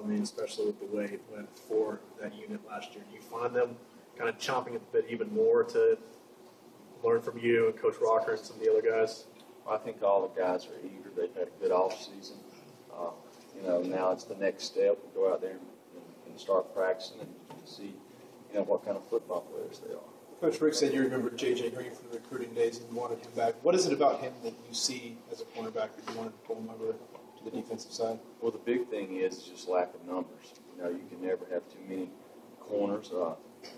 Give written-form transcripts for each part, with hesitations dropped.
I mean, especially with the way it went for that unit last year. Do you find them kind of chomping at the bit even more to learn from you and Coach Rocker and some of the other guys? I think all the guys are eager. They've had a good off season. Now it's the next step. We go out there and start practicing and see, what kind of football players they are. Coach Rick said you remember J.J. Green from the recruiting days and wanted him back. What is it about him that you see as a cornerback that you wanted to pull him over to the defensive side? Well, the big thing is just lack of numbers. You can never have too many corners.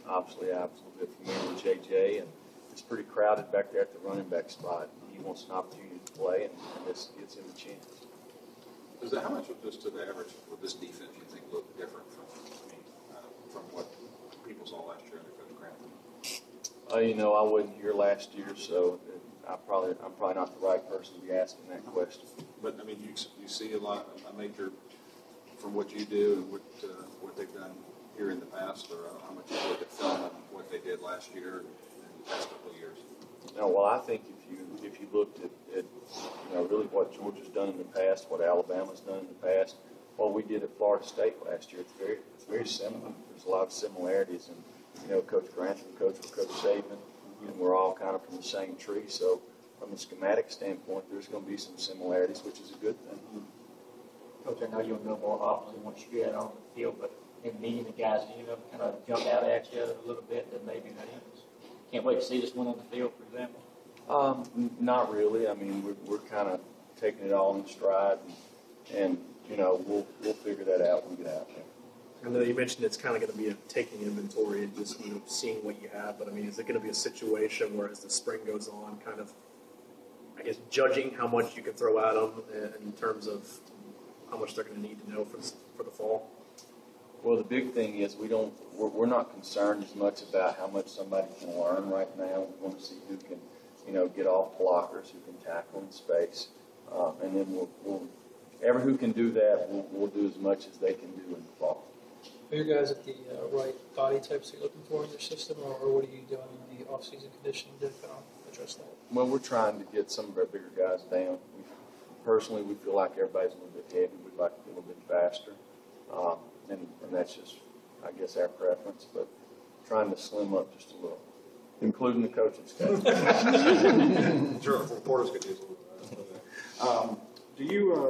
Obviously, I was a little bit familiar with J.J., and it's pretty crowded back there at the running back spot. He wants an opportunity to play, and this gives him a chance. How much of just to the average with this defense you think look different from what people saw last year under Coach Grantham? I wasn't here last year, so I'm probably not the right person to be asking that question. But you see a major from what you do and what they've done here in the past, or how much you look at film and what they did last year and the past couple of years. Well, I think if you looked at really what Georgia's done in the past, what Alabama's done in the past, what we did at Florida State last year, it's very similar. There's a lot of similarities, and Coach Grantham, Coach Saban, we're all kind of from the same tree. So from a schematic standpoint, there's going to be some similarities, which is a good thing. Coach, I know you'll know more often once you get out on the field, but in meeting the guys, kind of jump out at you a little bit that maybe can't wait to see this one on the field, for example? Not really. We're kind of taking it all in stride, and we'll figure that out when we get out there. I know you mentioned it's kind of going to be a taking inventory and just seeing what you have, but is it going to be a situation where as the spring goes on, kind of, I guess, judging how much you can throw at them in terms of how much they're going to need to know for the fall? Well, the big thing is we're not concerned as much about how much somebody can learn right now. We want to see who can, get off blockers, who can tackle in space, and then who can do that, we'll do as much as they can do in the fall. Are your guys at the right body types you're looking for in your system, or what are you doing in the off-season conditioning to kind of address that? Well, we're trying to get some of our bigger guys down. Personally, we feel like everybody's a little bit heavy. We'd like to be a little bit faster. And that's just, I guess, our preference, but trying to slim up just a little, including the coaching staff. Sure, reporters could use a little bit. Do you